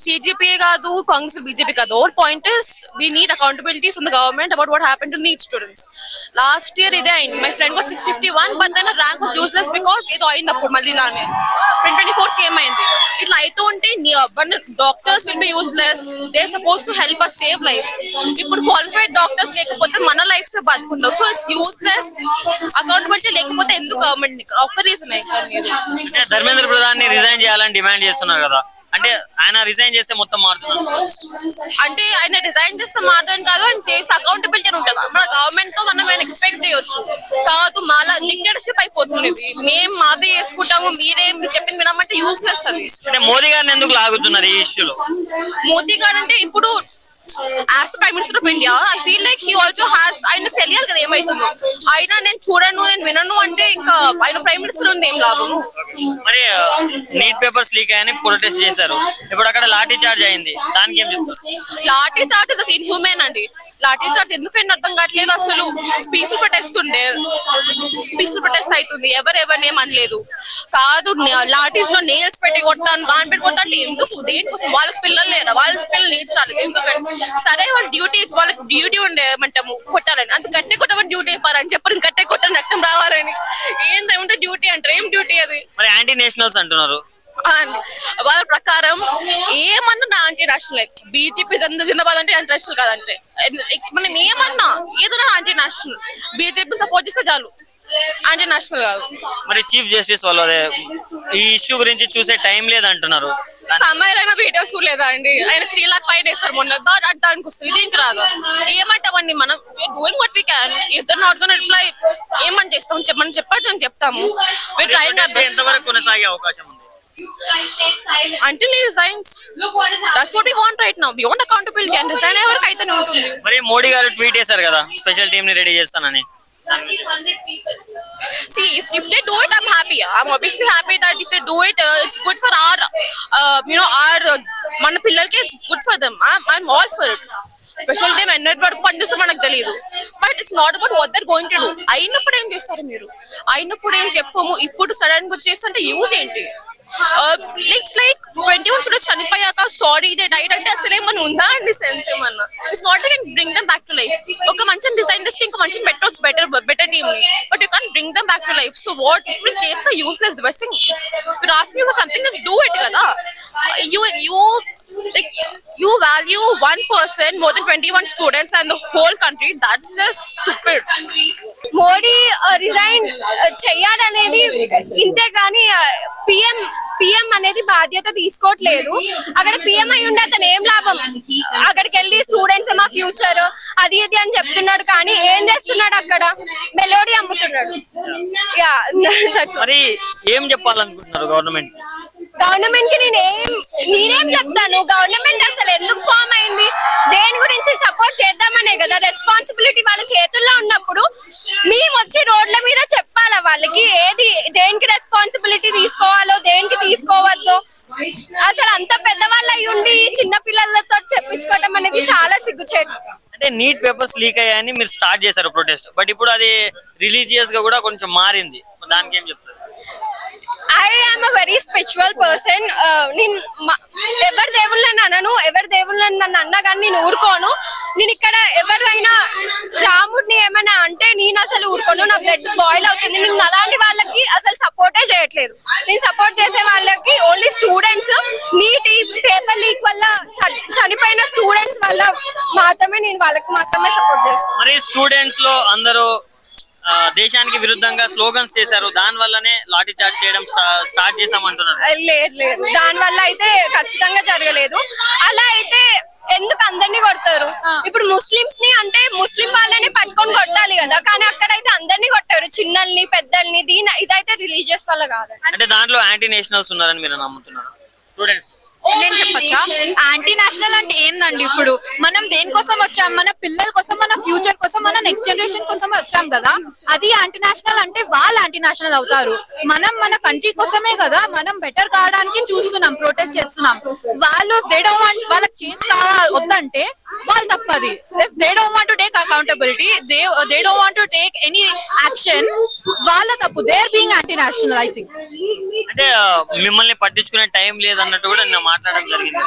CGPA కాదు, Congress BJP కాదు. Our point is we need accountability from the government about what happened to NEET students. Last year ఇదే అయింది. My friend got 651, but then her rank was useless because ఏదో అయినప్పుడు మళ్ళీ ఇలానే 2024 same అయింది. ఇట్లా అయితే ఉంటే doctors will be useless. They suppose to help us save life. ఇప్పుడు క్వాలిఫైడ్ డాక్టర్స్ లేకపోతే మన లైఫ్స్ బతుకుంటాం. So it's useless. అకౌంటబిలిటీ లేకపోతే ఎందుకు గవర్నమెంట్ ఒక్క రీజన్ అయితే ధర్మేంద్ర ప్రధాన్ ని రిజైన్ చేయాలని డిమాండ్ చేస్తున్నారు కదా, అంటే ఆయన రిజైన్ చేస్తే మొత్తం మారుతుంది అంటే ఆయన రిజైన్ చేస్తే మాత్రం కాదు, ఆయన చేస్తే అకౌంటబిలిటీ ఉంటుంది. మన గవర్నమెంట్ తో మనం ఆయన ఎక్స్పెక్ట్ చేయొచ్చు కాదు. మాలా డిక్టేటర్షిప్ అయిపోతుంది. మేము మాదే చేసుకుంటాము, మీరేం చెప్పింది వినమంటే యూస్లెస్ అది. అంటే మోదీ గారిని ఎందుకు లాగుతున్నారు ఈ ఇష్యూలో? మోదీ గారు అంటే ఇప్పుడు as prime minister of India I feel like he also has, ఆయన తెలియాలి కదా ఏమైతుందో. అయినా నేను చూడను, నేను వినను అంటే ఇంకా ఆయన ప్రైమ్ మినిస్టర్ ఉంది ఏం లాభం. మరి నీట్ పేపర్స్ లీక్ అయ్యని ప్రొటెస్ట్ చేశారు, ఇప్పుడు అక్కడ లాఠీ చార్జ్ అయింది, దానికి ఏం చెప్తారు? లాఠీ చార్జ్ ఇస్ ఇన్హ్యూమన్ అండి. లాఠీ చార్జ్ ఎందుకైనా అర్థం కావట్లేదు. అసలు పీస్ఫుల్ ప్రొటెస్ట్ ఉండే, పీస్ఫుల్ ప్రొటెస్ట్ అవుతుంది, ఎవరెవరిని ఏం అనలేదు. కాదు లాఠీస్ లో నేల్స్ పెట్టి కొట్టాను, దాని పెట్టి కొట్టాలి ఎందుకు? దేనికోసం? వాళ్ళకి పిల్లలు లేదా? వాళ్ళ పిల్లలు నీడ్స్ రాలేదు ఎందుకంటే? సరే వాళ్ళ డ్యూటీ, వాళ్ళకి డ్యూటీ ఉండే ఏమంటాము కొట్టాలని, అంత గట్టి కొట్టమని డ్యూటీ ఇవ్వాలని చెప్పారు. గట్టి కొట్టని రక్తం రావాలని ఏంటంటే డ్యూటీ అంటారు. ఏం డ్యూటీ అది? మరి యాంటీ నేషనల్స్ అంటున్నారు. వాళ్ళ ప్రకారం ఏమన్నా యాంటీ నేషనల్, బీజేపీ జిందాబాద్ అంటే యాంటీ నేషనల్ కాదంటే మనం ఏమన్నా ఏదైనా యాంటీ నేషనల్. బీజేపీ సపోర్ట్ చేస్తే చాలు, యాంటీ నేషనల్ కాదు. మరి చీఫ్ జస్టిస్ వాళ్ళు ఈ ఇష్యూ గురించి చూసే టైం లేదంటున్నారు. సమయమైన వీడియోస్ లేదా అండి? ఆయన 3 lakhs ఫైన్ వేస్తారు మొన్న, దానికి వస్తుంది, దీనికి రాదు. ఏమంటామండి మనం? Doing what we can. If they not gonna reply ఏమని చేస్తాం చెప్పమని చెప్పండి చెప్తాము. ఎంతవరకు కొనసాగే అవకాశం ఉంది? Until he resigns. That's what we want right now. We want accountability and resign ఎవరికి అయితేనే ఉంటుంది. మరి మోడీ గారు ట్వీట్ చేశారు కదా, స్పెషల్ టీమ్ ని రెడీ చేస్తానని. See, if they do it, I'm happy. I'm obviously happy that if they do it, it's good for our, our మన పిల్లలకి it's good for them. I'm all for it. Special day ఎన్నటి వరకు పనిచేస్తే మనకు తెలియదు. But it's not about what they're going to do. అయినప్పుడు ఏం చేస్తారు మీరు? అయినప్పుడు ఏం చెప్పము. ఇప్పుడు సడన్ గా చేస్తుంటే యూజ్ ఏంటి? ఇట్స్ లైక్ 21 స్టూడెంట్స్ చనిపోయాక సారీ దే డైడ్ అంటే అసలు ఏమన్నా ఉందా అండి సెన్స్ ఏమన్నా? It's not like bring them back to life. ఒక మంచి డిజైన్ చేస్తే ఇంకా మంచి పెట్టవచ్చు, బెటర్ టీమ్ ని, but you can bring them back to life. So what ఇప్పుడు చేస్తే useless. The best thing you're asking for something, just do it కదా. You value one person more than 21 students and the whole country. That's just stupid. Modi resign చెయ్యాలనేది ఇంతే కానీ PM అనేది బాధ్యత తీసుకోవట్లేదు. అక్కడ పిఎం అయి ఉండే అతను ఏం లాభం? అక్కడికి వెళ్ళి స్టూడెంట్స్ మా ఫ్యూచర్ అది ఇది అని చెప్తున్నాడు, కానీ ఏం చేస్తున్నాడు? అక్కడ మెలోడీ అమ్ముతున్నాడు. మరి ఏం చెప్పాలనుకుంటున్నారు గవర్నమెంట్ కి? నేనేం చెప్తాను? గవర్నమెంట్ అసలు ఎందుకు ఫామ్ అయింది? దేని గురించి సపోర్ట్ చేద్దామనే కదా. రెస్పాన్సిబిలిటీ వాళ్ళ చేతుల్లో ఉన్నప్పుడు మేము వచ్చి రోడ్ల మీద చెప్పాలా వాళ్ళకి దేనికి రెస్పాన్సిబిలిటీ తీసుకోవాలో దేనికి తీసుకోవద్దో? అసలు అంత పెద్దవాళ్ళు అయి ఉండి చిన్న పిల్లలతో చెప్పించుకోవటం అనేది చాలా సిగ్గుచేటు. అంటే నీట్ పేపర్స్ లీక్ అయ్యాయని మీరు స్టార్ట్ చేశారు ప్రొటెస్ట్, బట్ ఇప్పుడు అది రిలీజియస్ గా కూడా కొంచెం మారింది, దానికి ఏం చెప్తారు? I am a very spiritual person. నేను ఎవరి దేవుళ్ళని అనను, ఎవరి దేవుళ్ళని నన్ను అన్నా కానీ నేను ఊరుకోను. నేను ఇక్కడ ఎవరైనా రాముడిని ఏమైనా అంటే నేను అసలు ఊరుకోను. నా బ్లడ్ బాయిల్ అవుతుంది. నేను అలాంటి వాళ్ళకి అసలు సపోర్టే చేయట్లేదు. నేను సపోర్ట్ చేసే వాళ్ళకి only students, neat paper leak వల్ల చనిపోయిన స్టూడెంట్స్ వల్ల మాత్రమే నేను వాళ్ళకి మాత్రమే సపోర్ట్ చేస్తాను. మరి స్టూడెంట్స్ లో అందరూ దేశానికి విరుద్ధంగా స్లోగన్స్ చేశారు, దాని వల్లనే లాఠీ చార్జ్ చేయడం స్టార్ట్ చేసామంటున్నారు. లేదు, దాని వల్ల అయితే ఖచ్చితంగా జరగలేదు. అలా అయితే ఎందుకు అందరినీ కొడతారు? ఇప్పుడు ముస్లిమ్స్ ని అంటే ముస్లిం వాళ్ళని పట్టుకొని కొట్టాలి కదా, కానీ అక్కడైతే అందరినీ కొట్టారు, చిన్నల్ని పెద్దల్ని. ఇదైతే రిలీజియస్ వల్ల కాదు. అంటే దాంట్లో యాంటీ నేషనల్స్ ఉన్నారని మీరు నమ్ముతున్నారు? స్టూడెంట్స్ నేను చెప్పచ్చా? యాంటీ నేషనల్ అంటే ఏందండి? ఇప్పుడు మనం దేనికోసం వచ్చాం? మన పిల్లల కోసం, మన ఫ్యూచర్ కోసం, మన నెక్స్ట్ జనరేషన్ కోసం వచ్చాం కదా. అది యాంటీ నేషనల్ అంటే వాళ్ళు యాంటీ నేషనల్ అవుతారు. మనం మన కంట్రీ కోసమే కదా, మనం బెటర్ కావడానికి చూస్తున్నాం, ప్రొటెస్ట్ చేస్తున్నాం. వాళ్ళు వాళ్ళకి చేంజ్ వద్దంటే వాళ్ళు తప్పది. If they don't want to take accountability, they don't want to take any action, వాళ్ళ తప్పు. They are being anti national. I think అంటే మిమ్మల్ని పట్టించుకునే టైం లేదన్నట్టు కూడా నేను మాట్లాడడం జరిగింది.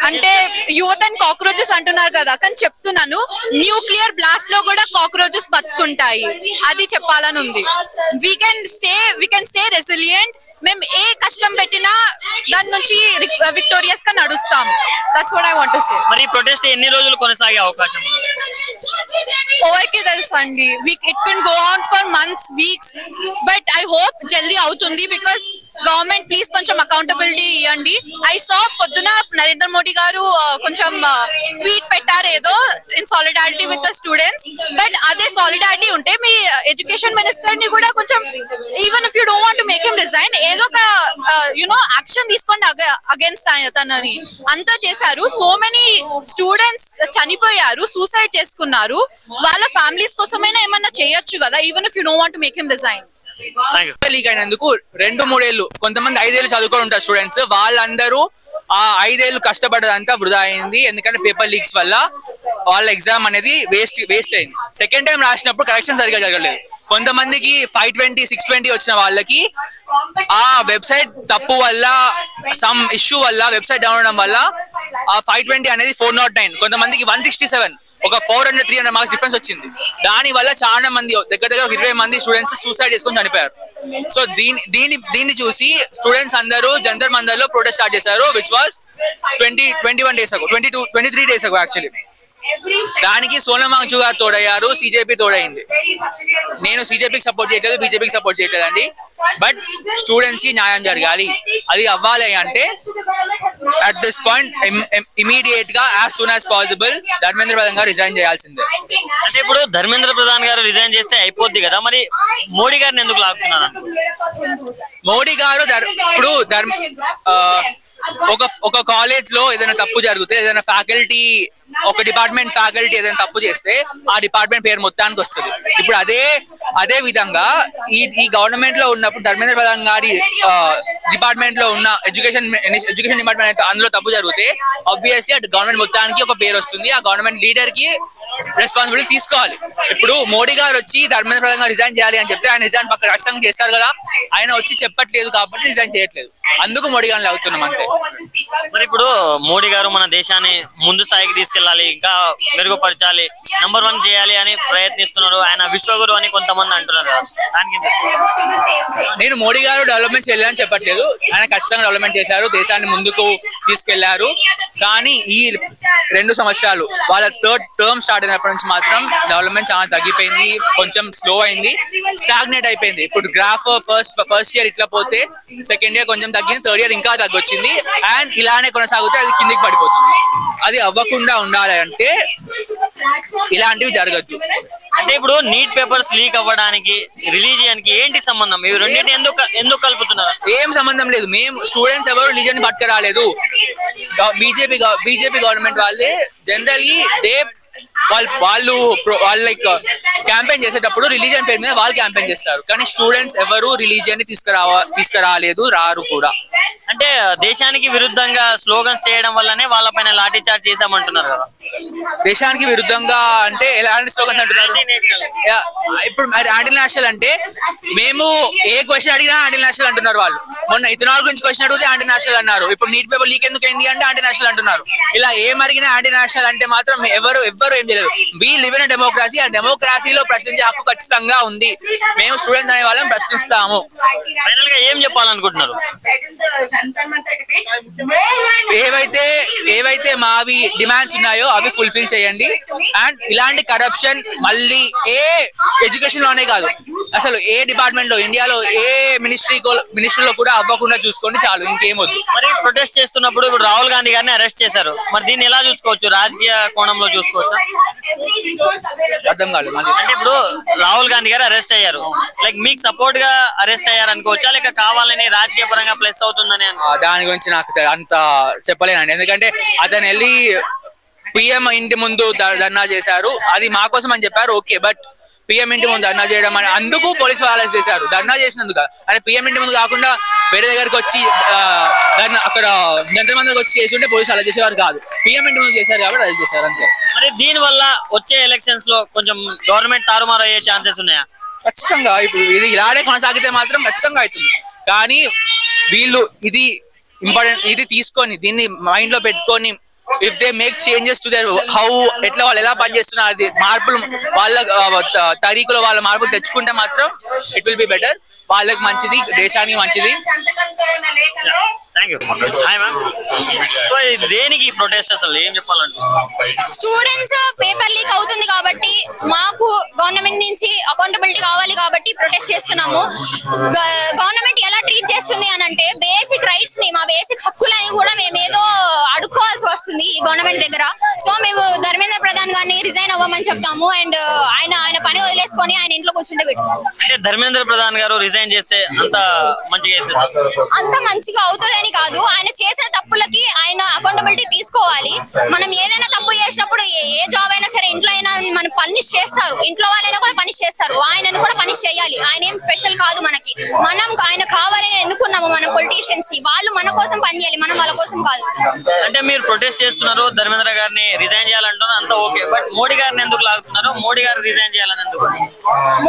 అంటే యువత అండ్ కాక్రోచెస్ అంటున్నారు కదా, కానీ చెప్తున్నాను న్యూక్లియర్ బ్లాస్ట్ లో కూడా కాక్రోచెస్ బతుకుంటాయి, అది చెప్పాలని ఉంది. We can stay resilient. మేము ఏ కష్టం పెట్టినా దాని నుంచి విక్టోరియస్ గా నడుస్తాం. That's what I want to say. మరి ప్రొటెస్ట్ ఎన్ని రోజులు కొనసాగే అవకాశం ఉంది? ఎవరికి తెలుసు అండి. It can go on for months, weeks, but I hope జల్దీ అవుతుంది. బికాస్ గవర్నమెంట్ ప్లీజ్ కొంచెం అకౌంటబిలిటీ ఇవ్వండి. ఐ సా పొద్దున నరేంద్ర మోడీ గారు కొంచెం ట్వీట్ పెట్టారు ఏదో in solidarity with the students. But అదే సాలిడారిటీ ఉంటే మీ ఎడ్యుకేషన్ మినిస్టర్ ని కూడా కొంచెం, even if you don't want to make him resign, ఏదో ఒక యాక్షన్ తీసుకోండి అగేన్స్ట్ తనని. అంతా చేశారు. సో మెనీ స్టూడెంట్స్ చనిపోయారు, సూసైడ్ చేసుకున్నారు. వాళ్ళ ఫ్యామిలీస్ కోసమైనా ఏమన్నా చేయొచ్చు కదా, even if you don't want to make him resign. Leak అయినందుకు 2-3 ఏళ్ళు, కొంతమంది 5 ఏళ్ళు చదువుకొని ఉంటారు స్టూడెంట్స్. వాళ్ళందరూ ఆ 5 ఏళ్ళు కష్టపడ్డదంతా వృధా అయింది. ఎందుకంటే పేపర్ లీక్స్ వల్ల వాళ్ళ ఎగ్జామ్ అనేది వేస్ట్ అయింది. సెకండ్ టైం రాసినప్పుడు కరెక్షన్ సరిగా జరగలేదు. కొంతమందికి 520, 620 వచ్చిన వాళ్ళకి ఆ వెబ్సైట్ తప్పు వల్ల, సమ్ ఇష్యూ వల్ల, వెబ్సైట్ డౌన్ అవడం వల్ల ఆ 520 అనేది 409, కొంతమందికి 167, ఒక 400-300 మార్క్స్ డిఫరెన్స్ వచ్చింది. దాని వల్ల చాలా మంది, దగ్గర 20 మంది స్టూడెంట్స్ సూసైడ్ చేసుకొని చనిపోయారు. సో దీన్ని చూసి స్టూడెంట్స్ అందరూ జంతర్ మందర్ లో ప్రొటెస్ట్ స్టార్ట్ చేశారు, which was 21 days ago, 23 days ago actually. దానికి సోనం వాంగ్చు గారు తోడయ్యారు, సిజేపీ తోడైంది. నేను సిజేపీకి సపోర్ట్ చేయట్లేదు, బీజేపీకి సపోర్ట్ చేయట్లేదు అండి. బట్ స్టూడెంట్స్ కి న్యాయం జరగాలి. అది అవ్వాలి అంటే అట్ దిస్ పాయింట్ ఇమీడియట్ గా as soon as possible Dharmendra Pradhan గారు రిజైన్ చేయాల్సిందే. అంటే ఇప్పుడు ధర్మేంద్ర ప్రధాన్ గారు రిజైన్ చేస్తే అయిపోద్ది కదా, మరి మోడీ గారిని ఎందుకు లాగుతున్నారు? మోడీ గారు ఇప్పుడు ఒక కాలేజ్ లో ఏదైనా తప్పు జరిగితే, ఏదైనా ఫ్యాకల్టీ, ఒక డిపార్ట్మెంట్ ఫ్యాకల్టీ ఏదైనా తప్పు చేస్తే ఆ డిపార్ట్మెంట్ పేరు మొత్తానికి వస్తుంది. ఇప్పుడు అదే విధంగా ఈ గవర్నమెంట్ లో ఉన్నప్పుడు ధర్మేంద్ర ప్రధాన్ గారి డిపార్ట్మెంట్ లో ఉన్న ఎడ్యుకేషన్ డిపార్ట్మెంట్ అందులో తప్పు జరిగితే ఆబ్వియస్లీ అటు గవర్నమెంట్ మొత్తానికి ఒక పేరు వస్తుంది. ఆ గవర్నమెంట్ లీడర్ కి రెస్పాన్సిబిలిటీ తీసుకోవాలి. ఇప్పుడు మోడీ గారు వచ్చి ధర్మేంద్ర ప్రధాన్ గారు రిజైన్ చేయాలి అని చెప్తే ఆయన రిజైన్ పక్క ఖచ్చితంగా చేస్తారు కదా. ఆయన వచ్చి చెప్పట్లేదు కాబట్టి రిజైన్ చేయట్లేదు. అందుకు మోడీ గారిని అవుతున్నాం అంతే. మరి ఇప్పుడు మోడీ గారు మన దేశాన్ని ముందు స్థాయికి తీసుకెళ్లాలి, ఇంకా మెరుగుపరచాలి, నంబర్ 1 చేయాలి అని ప్రయత్నిస్తున్నారు. ఆయన విశ్వగురు అని కొంతమంది అంటున్నారు. దానికి నేను మోడీ గారు డెవలప్మెంట్ చేయాలని చెప్పట్లేదు. ఆయన ఖచ్చితంగా డెవలప్మెంట్ చేశారు, దేశాన్ని ముందుకు తీసుకెళ్లారు. కానీ ఈ 2 సంవత్సరాలు వాళ్ళ థర్డ్ టర్మ్ స్టార్ట్ అయినప్పటి నుంచి మాత్రం డెవలప్మెంట్ చాలా తగ్గిపోయింది, కొంచెం స్లో అయింది, స్టాగ్నేట్ అయిపోయింది. ఇప్పుడు గ్రాఫ్ ఫస్ట్ ఇయర్ ఇట్లా పోతే సెకండ్ ఇయర్ కొంచెం తగ్గింది, థర్డ్ ఇయర్ ఇంకా తగ్గొచ్చింది. అండ్ ఇలానే కొనసాగితే అది కిందికి పడిపోతుంది. అది అవ్వకుండా ఉండాలి అంటే ఇలాంటివి జరగద్దు. అంటే ఇప్పుడు నీట్ పేపర్స్ లీక్ అవ్వడానికి రిలీజియన్ కి ఏంటి సంబంధం? ఇవి రెండింటిని ఎందుకు కలుపుతున్నారు? ఏం సంబంధం లేదు. మేము స్టూడెంట్స్ ఎవరు రిలీజియన్ పట్టుకురాలేదు. బీజేపీ గవర్నమెంట్ వాళ్ళే జనరలీ వాళ్ళు లైక్ క్యాంపెయిన్ చేసేటప్పుడు రిలీజియన్ పేరు మీద వాళ్ళు క్యాంపెయిన్ చేస్తారు. కానీ స్టూడెంట్స్ ఎవరు రిలీజియన్ ని తీసుకురాలేదు, రారు కూడా. అంటే దేశానికి విరుద్ధంగా స్లోగన్స్ చేయడం వల్లనే వాళ్ళపైన లాఠీ చార్జ్ చేశామంటున్నారు కదా. దేశానికి విరుద్ధంగా అంటే ఎలాంటి స్లోగన్స్ అంటున్నారు? ఇప్పుడు మరి యాంటీ నేషనల్ అంటే మేము ఏ క్వశ్చన్ అడిగినా యాంటీ నేషనల్ అంటున్నారు వాళ్ళు. మొన్న ఇథనాల్ గురించి క్వశ్చన్ అడిగితే యాంటీ నేషనల్ అన్నారు. ఇప్పుడు నీట్ పేపర్ లీక్ ఎందుకు అయింది అంటే యాంటీ నేషనల్ అంటున్నారు. ఇలా ఏం అడిగినా యాంటీ నేషనల్ అంటే మాత్రం ఎవరు ఏం చేయలేదు. We live in democracy. ఆ డెమోక్రసీలో ప్రశ్నించే హక్కు ఖచ్చితంగా ఉంది. మేము స్టూడెంట్స్ అనే వాళ్ళని ప్రశ్నిస్తాము. ఫైనల్ గా ఏం చెప్పాలనుకుంటున్నారు? ఏవైతే మావి డిమాండ్స్ ఉన్నాయో అవి ఫుల్ఫిల్ చేయండి. అండ్ ఇలాంటి కరప్షన్ మళ్ళీ ఏ ఎడ్యుకేషన్ లోనే కాదు, అసలు ఏ డిపార్ట్మెంట్ లో, ఇండియాలో ఏ మినిస్ట్రీలో కూడా అవ్వకుండా చూసుకోండి చాలు, ఇంకేమొద్దు. మరి ప్రొటెస్ట్ చేస్తున్నప్పుడు ఇప్పుడు రాహుల్ గాంధీ గారిని అరెస్ట్ చేశారు. మరి దీన్ని ఎలా చూసుకోవచ్చు? రాజకీయ కోణంలో చూసుకోవచ్చు? అర్థం కాలేదు. అంటే ఇప్పుడు రాహుల్ గాంధీ గారు అరెస్ట్ అయ్యారు, లైక్ మీకు సపోర్ట్ గా అరెస్ట్ అయ్యారు అనుకోవచ్చా, లేక కావాలని రాజకీయ పరంగా ప్లస్ అవుతుందని? దాని గురించి నాకు అంత చెప్పలేనండి. ఎందుకంటే అతను వెళ్ళి పిఎం ఇంటి ముందు ధర్నా చేశారు. అది మా కోసం అని చెప్పారు, ఓకే. బట్ పిఎం ఇంటి ముందు ధర్నా చేయడం అని అందుకు పోలీసు వాళ్ళు అరెస్ట్ చేశారు. ధర్నా చేసినందుకు. అంటే పిఎం ఇంటి ముందు కాకుండా వేరే దగ్గరకు వచ్చి అక్కడ జంతర్ మందికి వచ్చి చేసి ఉంటే పోలీసు అలా చేసేవారు కాదు. పిఎం ఇంటి ముందు చేశారు కాబట్టి అరెస్ట్ చేశారు అంతే. మరి దీని వల్ల వచ్చే ఎలక్షన్స్ లో కొంచెం గవర్నమెంట్ తారుమారు అయ్యే ఛాన్సెస్ ఉన్నాయా? ఖచ్చితంగా ఇప్పుడు ఇది ఇలానే కొనసాగితే మాత్రం ఖచ్చితంగా అవుతుంది. కానీ వీళ్ళు ఇది ఇంపార్టెంట్, ఇది తీసుకొని దీన్ని మైండ్ లో పెట్టుకొని if they make changes to their how ఎట్లా వాళ్ళు ఎలా పనిచేస్తున్నారు అది మార్పులు వాళ్ళ తరీకులో వాళ్ళ మార్పులు తెచ్చుకుంటే మాత్రం ఇట్ విల్ బి బెటర్. వాళ్ళకి మంచిది, దేశానికి మంచిది. Thank you. Hi ma'am. So దేనికి ప్రొటెస్ట్ అసలు ఏం చెప్పాలంటే? స్టూడెంట్స్ పేపర్ లీక్ అవుతుంది కాబట్టి మాకు గవర్నమెంట్ నుంచి అకౌంటబిలిటీ కావాలి కాబట్టి ప్రొటెస్ట్ చేస్తున్నాము. గవర్నమెంట్ ఎలా ట్రీట్ చేస్తుంది అని అంటే బేసిక్ రైట్స్ ని, మా బేసిక్ హక్కులని కూడా మేము ఏదో అడుక్కోవాల్సి వస్తుంది ఈ గవర్నమెంట్ దగ్గర. సో మేము ధర్మేంద్ర ప్రధాన్ గారిని రిజైన్ అవ్వమని చెప్తాము. అండ్ ఆయన పని వదిలేసుకొని ఆయన ఇంట్లో కూర్చుంటే పెట్టు. అంటే ధర్మేంద్ర ప్రధాన్ గారు రిజైన్ చేస్తే అంత మంచిగా అవుతుందని కాదు, ఆయన చేసిన తప్పులకి ఆయన అకౌంటబిలిటీ తీసుకోవాలి. మనం ఏదైనా తప్పు చేసినప్పుడు ఏ జాబ్ అయినా సరే ఇంట్లో అయినా మనం పనిష్ చేస్తారు, ఇంట్లో వాళ్ళైనా కూడా పనిష్ చేస్తారు, ఆయనను కూడా పనిష్ చేయాలి. ఆయన ఏం స్పెషల్ కాదు మనకి. మనం ఆయన కావాలని ఎన్నుకున్నాము మన పొలిటీషియన్స్ ని, వాళ్ళు మన కోసం పనిచేయాలి, మనం వాళ్ళ కోసం కాదు. అంటే మీరు ప్రొటెస్ట్ చేస్తున్నారు, ధర్మేంద్ర గారిని రిజైన్ చేయాలంటున్నారు, అంతా ఓకే. బట్ మోడీ గారిని ఎందుకు లాగుతున్నారు? మోడీ గారు రిజైన్ చేయాలని ఎందుకు?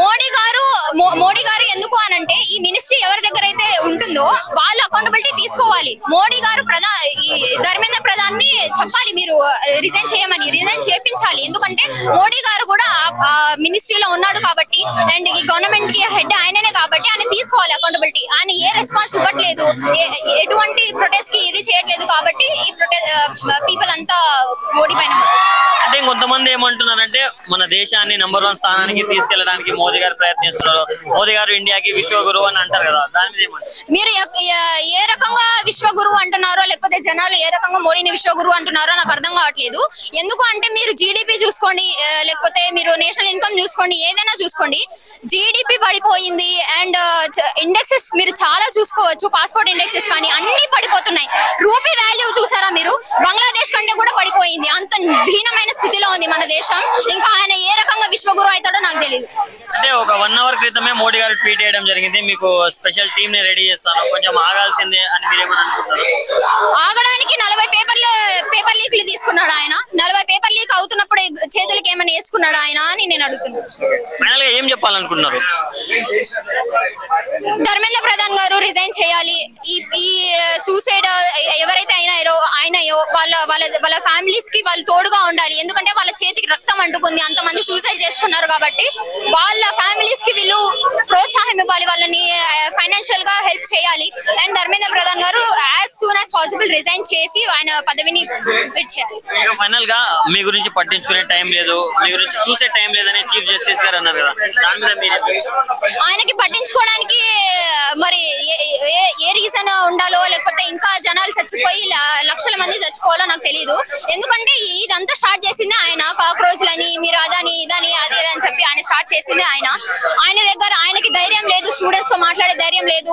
మోడీ గారు ఎందుకు అనంటే ఈ మినిస్ట్రీ ఎవరి దగ్గర అయితే ఉంటుందో వాళ్ళు అకౌంటబిలిటీ తీసుకోవాలి. మోడీ గారు ఈ ధర్మేంద్ర ప్రధాన్ ని చెప్పాలి మీరు రిజైన్ చేయమని, రిజైన్ చేపించాలి. ఎందుకంటే మోడీ గారు కూడా మినిస్ట్రీలో ఉన్నాడు కాబట్టి అండ్ ఈ గవర్నమెంట్ కి హెడ్ ఆయననే కాబట్టి ఆయన తీసుకోవాలి అకౌంటబిలిటీ. ఆయన ఏ రెస్పాన్స్ ఇవ్వట్లేదు, ఎటువంటి ప్రొటెస్ట్ కి ఇది చేయట్లేదు కాబట్టి ఈ పీపుల్ అంతా మోడీ పైన. అంటే కొంతమంది ఏమంటున్నారంటే మన దేశాన్ని నంబర్ 1 స్థానానికి తీసుకెళ్లడానికి మోదీ గారు ప్రయత్నిస్తున్నారు, మోదీ గారు ఇండియాకి విశ్వగురువు అని అంటారు కదా, దాని మీద ఏమంటారు? మీరు ఏ రకంగా విశ్వగురువు అంటున్నారో లేకపోతే జనాలు ఏ రకంగా మోడీని విశ్వగురువు అంటున్నారో నాకు అర్థం కావట్లేదు. ఎందుకు అంటే మీరు జీడిపి చూసుకోండి, లేకపోతే మీరు నేషనల్ ఇన్కమ్ చూసుకోండి, ఏదైనా చూసుకోండి, జీడిపి పడిపోయింది. అండ్ ఇండెక్సెస్ మీరు చాలా చూసుకోవచ్చు, పాస్పోర్ట్ ఇండెక్సెస్ కానీ అన్ని పడిపోతున్నాయి. రూపీ వాల్యూ చూసారా మీరు? బంగ్లాదేశ్ కంటే కూడా పడిపోయింది. అంత దీనమైన స్థితిలో ఉంది మన దేశం. ఇంకా ఆయన ఏ రకంగా విశ్వగురువు అవుతాడో నాకు తెలియదు. అంటే ఒక 1 అవర్ క్రితమే మోడీ గారు ట్వీట్ చేయడం జరిగింది, మీకు స్పెషల్ టీమ్ ని రెడీ చేస్తాను, కొంచెం ఆగాల్సిందే అని మీరేమని అనుకుంటారు? ఆగడానికి 40 పేపర్ లీక్లు తీసుకున్నాడు ఆయన. 40 పేపర్ లీక్ అవుతున్నప్పుడు చేతులకి ఏమైనా వేసుకున్నాడు ఆయన అని నేను అడుగుతున్నాను. ఫైనల్ గా ఏం చెప్పాలనుకుంటున్నారు? ధర్మేంద్ర ప్రధాన్ గారు రిజైన్ చేయాలి. ఈ సూసైడ్ ఎవరైతే అయినాయో వాళ్ళ ఫ్యామిలీస్ కి వాళ్ళు తోడుగా ఉండాలి. ఎందుకంటే వాళ్ళ చేతికి రక్తం అంటుకుంది, అంతమంది సూసైడ్ చేసుకున్నారు కాబట్టి వాళ్ళ ఫ్యామిలీస్ కి వీళ్ళు ప్రోత్సాహం ఇవ్వాలి, వాళ్ళని ఫైనాన్షియల్ గా హెల్ప్ చేయాలి. అండ్ ధర్మేంద్ర ప్రధాన్ గారు as soon as possible resign చేసి ఆయన పదవిని చేయాలి. ఫైనల్ గా మీ గురించి పట్టించుకునే టైం లేదు, మీ గురించి చూసే టైం లేదని చీఫ్ జస్టిస్ గారు అన్నారు కదా, దాని మీద మీరు? ఆయనకి పట్టించుకోవడానికి మరి ఏ రీజన్ ఉండాలో లేకపోతే ఇంకా జనాలు చచ్చిపోయి లక్షల మంది చచ్చిపోవాలో నాకు తెలియదు. ఎందుకంటే ఇదంతా స్టార్ట్ చేసింది ఆయన. కాక్రోచ్లని మీరు అదని ఇదని అది అని చెప్పి ఆయన స్టార్ట్ చేసింది ఆయన. ఆయనకి ధైర్యం లేదు, స్టూడెంట్స్ తో మాట్లాడే ధైర్యం లేదు.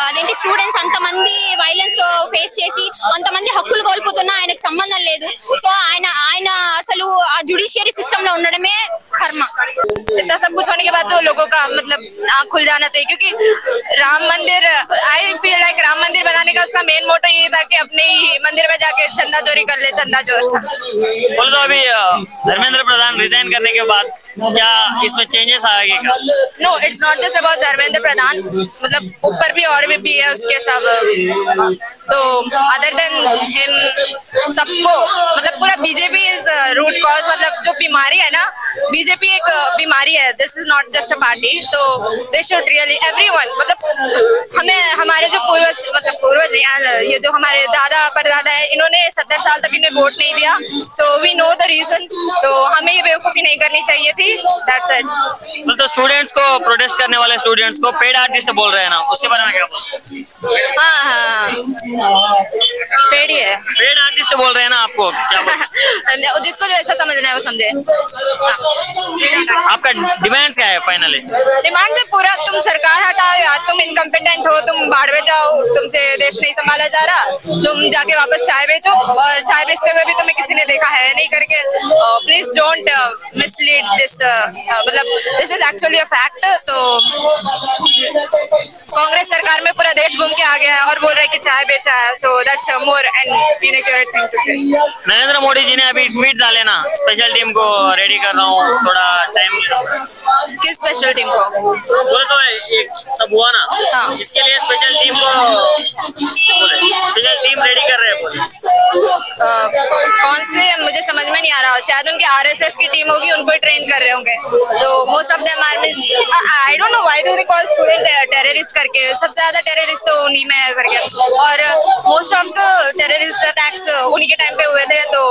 అదేంటి స్టూడెంట్స్ అంతమంది వైలెన్స్ ఫేస్ చేసి అంతమంది హక్కులు కోల్పోతున్నా ఆయనకు సంబంధం లేదు. సో ఆయన అసలు ఆ जुडिशियरी सिस्टम में ఉండడమే कर्म। इतना सब कुछ होने के बाद तो लोगों का मतलब आँख खुल जाना चाहिए, क्योंकि राम मंदिर आई फील लाइक राम मंदिर बनाने का उसका मेन मोटो ये था कि अपने ही मंदिर में जाके चंदा चोरी कर ले, चंदा चोर था। बोल दो अभी धर्मेंद्र प्रधान रिजाइन करने के बाद क्या इसमें चेंजेस आएंगे क्या? No, it's not just about Dharmendra Pradhan, मतलब ऊपर भी और भी है उसके सब। तो अदर देन हिम सबको मतलब पूरा बीजेपी इज रूट कॉज, मतलब जो बीमारी है ना, बीजेपी एक बीमारी है, this is not just a party. तो दे शुड रियली एवरीवन, मतलब हमें हमारे जो पूर्वज ये जो हमारे दादा परदादा है, इन्होंने 70 साल तक इन्हें वोट नहीं दिया, तो वी नो द रीजन। तो हमें ये बेवकूफी नहीं करनी चाहिए थी, दैट्स इट। मतलब स्टूडेंट्स को, प्रोटेस्ट करने वाले स्टूडेंट्स को पेड आर्टिस्ट बोल रहे हैं ना, उसके बारे में क्या? हाँ हाँ, पेड़ ही है, पेड आर्टिस्ट बोल रहे हैं ना आपको, क्या जिसको जो ऐसा समझना है वो समझे। आपका डिमांड क्या है फाइनली? डिमांड से पूरा तुम सरकार हटाओ या तुम इनकम्पिटेंट हो, तुम बाढ़ में जाओ, तुमसे देश नहीं संभाला जा रहा, तुम जाके वापस चाय बेचो, और चाय बेचते हुए भी तुम्हें किसी ने देखा है नहीं करके। प्लीज डोंट मिसलीड दिस, मतलब this is actually a fact. तो कांग्रेस सरकार में पूरा देश घूम के आ गया है और बोल रहे हैं कि चाय बेचा है, so that's a more an inaccurate thing to say. Narendra Modi ji ने अभी ट्वीट डाले ना, स्पेशल टीम को रेडी कर रहा हूँ, थोड़ा टाइम किस स्पेशल टीम को? बोले तो एक सब हुआ ना, हाँ। इसके लिए स्पेशल टीम को स्पेशल टीम रेडी कर रहे हैं बोले। कौन से मुझे समझ में नहीं आ रहा, शायद उनकी आरएसएस की टीम होगी, उनको ही ट्रेन कर रहे होंगे। तो most of them are means I don't know why do they call student terrorist करके, सबसे ज्यादा टेररिस्ट तो उन्हीं में है करके, और most of the terrorist attacks उन्हीं के टाइम पे हुए थे। तो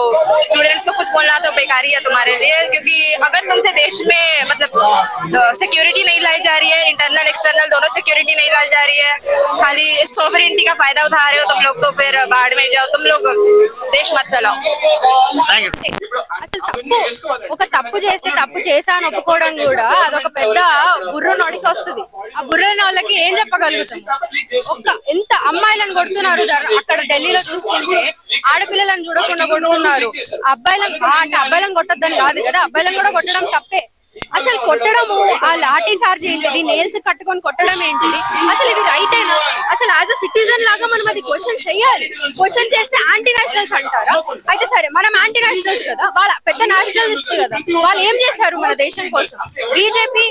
स्टूडेंट्स को कुछ बोलना तो बेकार ही है तुम्हारे लिए, क्योंकि अगर तुमसे देश में मतलब सिक्योरिटी नहीं लाई जा रही है, इंटरनल एक्सटर्नल दोनों सिक्योरिटी नहीं लाई जा रही है, खाली सोवरेनिटी का फायदा उठा रहे हो तुम लोग, तो फिर बाढ़ में जाओ, तुम लोग देश मत चलाओ। Thank you. అసలు ఒక తప్పు చేస్తే తప్పు చేసా అని ఒప్పుకోవడం కూడా అదొక పెద్ద బుర్ర నోడికి వస్తుంది. ఆ బుర్రని వాళ్ళకి ఏం చెప్పగలుగుతాం? ఎంత అమ్మాయిలను కొడుతున్నారు అక్కడ ఢిల్లీలో చూసుకుంటే, ఆడపిల్లలను చూడకుండా కొడుతున్నారు. అబ్బాయిలను కొట్టద్దని కాదు కదా, అబ్బాయిలను కూడా కొట్టడం తప్పే. అసలు కొట్టడము, ఆ లాఠీ చార్జ్ ఏంటిది, నేల్స్ కట్టుకొని కొట్టడం ఏంటిది, అసలు ఇది రైటేనా? అసలు యాజ్ అ సిటిజన్ లాగా మనం అది క్వశ్చన్ చేయాలి. క్వశ్చన్ చేస్తే యాంటీ నేషనల్స్ అంటారా? అయితే సరే, మనం యాంటీ నేషనల్స్ కదా, వాళ్ళ పెద్ద నేషనలిస్ట్ కదా, వాళ్ళు ఏం చేశారు మన దేశం కోసం? బీజేపీ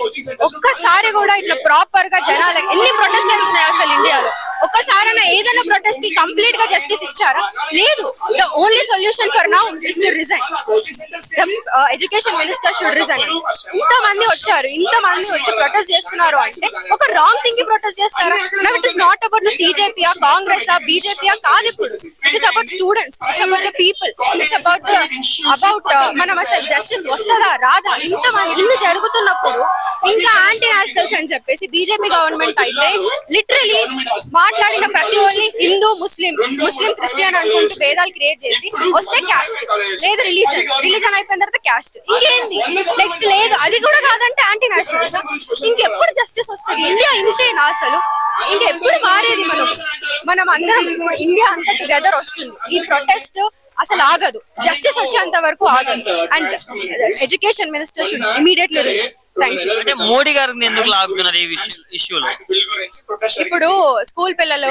ఒక్కసారి కూడా ఇట్లా ప్రాపర్ గా జనాలకు ఎన్ని ప్రొటెస్ట్ వచ్చినాయి అసలు ఇండియాలో, ఒక్కసారైనా ఏదైనా ప్రొటెస్ట్ కి కంప్లీట్ గా జస్టిస్ ఇచ్చారా? లేదు. The only solution for now is to resign. Education minister should resign. ఇంతమంది వచ్చారు, ఇంతమంది వచ్చి ప్రొటెస్ట్ చేస్తున్నారు అంటే ఒక రాంగ్ థింగ్ కి ప్రొటెస్ట్ చేస్తారా? It is not about the CJP Congress BJP కాదు. ఇప్పుడు it is about students, it's about the people, it's about మనం అసలు జస్టిస్ వస్తుందా రాదా? ఇంతమంది ఇన్ని జరుగుతున్నప్పుడు ఇంకా యాంటీ నేషనల్స్ అని చెప్పేసి బీజేపీ గవర్నమెంట్ అయితే లిటరలీ మాట్లాడిన ప్రతి ఒక్కరిని హిందూ ముస్లిం క్రిస్టియన్ అనుకుంటూ భేదాలు క్రియేట్ చేసి వస్తే క్యాస్ట్ లేదు, రిలీజన్ అయిపోయిన తర్వాత క్యాస్ట్, ఇంకేంది నెక్స్ట్ లేదు. అది కూడా కాదంటే యాంటీ నేషనలిజం. ఇంకెప్పుడు జస్టిస్ వస్తుంది? ఇండియా ఇంతేనా అసలు? ఇంకెప్పుడు మారేది? మనం అందరం ఇండియా అంతా టుగెదర్ వస్తుంది. ఈ ప్రొటెస్ట్ అసలు ఆగదు, జస్టిస్ వచ్చేంత వరకు ఆగదు. And education minister should immediately resign. అంటే మోడీ గారిని ఎందుకు లాగుతున్నారు ఈ ఇష్యూలో? ఇప్పుడు స్కూల్ పిల్లలు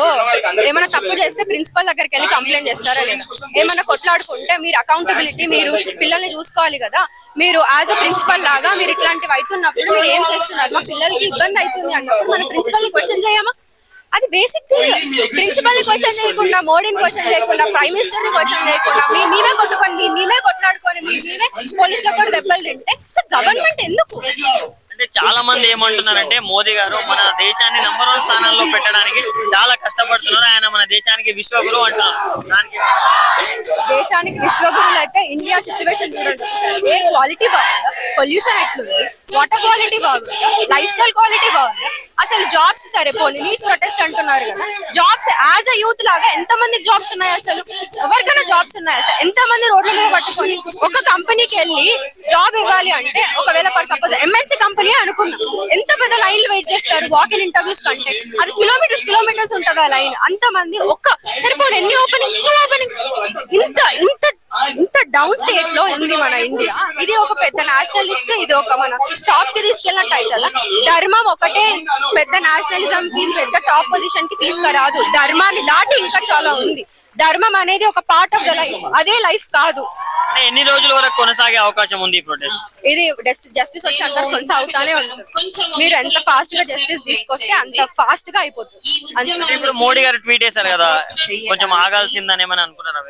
ఏమైనా తప్పు చేస్తే ప్రిన్సిపల్ దగ్గరికి వెళ్ళి కంప్లైంట్ చేస్తారా లేదా? ఏమైనా కొట్లాడుకుంటే మీరు అకౌంటబిలిటీ, మీరు పిల్లల్ని చూసుకోవాలి కదా. మీరు యాజ్ అ ప్రిన్సిపల్ లాగా మీరు ఇట్లాంటివి అవుతున్నప్పుడు మీరు ఏం చేస్తున్నారు? మా పిల్లలకి ఇబ్బంది అవుతుంది అన్నప్పుడు మన ప్రిన్సిపల్ ని క్వశ్చన్ చేయమా? అది బేసిక్ థింగ్. ప్రిన్సిపల్ ని క్వశ్చన్ చేయకుండా, మోడీని క్వశ్చన్ చేయకుండా, ప్రైమ్ మినిస్టర్ ని క్వశ్చన్ చేయకుండా మేమే కొట్టుకొని, మేమే కొట్లాడుకొని, మేమే పోలీసులకు కూడా దెబ్బలు తింటే గవర్నమెంట్ ఎందుకు? అంటే చాలా మంది ఏమంటున్నారంటే మోదీ గారు మన దేశాన్ని నంబర్ 1 స్థానాల్లో పెట్టడానికి చాలా కష్టపడుతున్నారు, ఆయన మన దేశానికి విశ్వగురు అంటున్నారు. దానికి దేశానికి విశ్వగురువులు అయితే ఇండియా సిచ్యువేషన్ చూడండి. ఎయిర్ క్వాలిటీ బాగుందా? పొల్యూషన్ ఎట్లుంది? వాటర్ క్వాలిటీ బాగుందా? లైఫ్ స్టైల్ క్వాలిటీ బాగుందా? అసలు జాబ్స్ సరే పోనీ నీట్ ప్రొటెస్ట్ అంటున్నారు కదా, జాబ్స్ యాజ్ అ యూత్ లాగా ఎంత మందికి జాబ్స్ ఉన్నాయి? అసలు ఎవరికైనా జాబ్స్ ఉన్నాయి? అసలు ఎంత మంది రోడ్ల మీద పట్టుకొని ఒక కంపెనీకి వెళ్ళి జాబ్ ఇవ్వాలి అంటే, ఒకవేళ ఫర్ సపోజ్ ఎంఎన్సీ కంపెనీ అనుకుందాం, ఎంత పెద్ద లైన్లు వెయిట్ చేస్తారు వాక్ ఇన్ ఇంటర్వ్యూస్ కంటే. అది కిలోమీటర్స్ ఉంటుంది ఆ లైన్. అంత మంది ఒక్క సరిపోను ఎన్ని ఓపెనింగ్స్ ఇంత డౌన్ స్టేట్ లో ఉంది మన ఇండియా. ఇది ఒక పెద్ద నేషనలిస్ట్, ఇది ఒక మన టాప్ కి తీసుకెళ్ళినట్టు అవుతుందా? ధర్మం ఒకటే పెద్ద నేషనలిజం కి, పెద్ద టాప్ పొజిషన్ కి తీసుకురాదు. ధర్మాన్ని దాటి ఇంకా చాలా ఉంది. ధర్మం అనేది ఒక పార్ట్ ఆఫ్ ద లైఫ్, అదే లైఫ్ కాదు. ఎన్ని రోజుల వరకు కొనసాగే అవకాశం ఉంది ఈ ప్రొటెస్ట్? ఇది జస్టిస్ వచ్చి అందరు కొనసాగుతానే ఉంటుంది. మీరు ఎంత ఫాస్ట్ గా జస్టిస్ తీసుకొస్తే అంత ఫాస్ట్ గా అయిపోతుంది. ఇప్పుడు మోడీ గారు ట్వీట్ చేశారు కదా, కొంచెం ఆగాల్సిందని ఏమని అనుకున్నారా?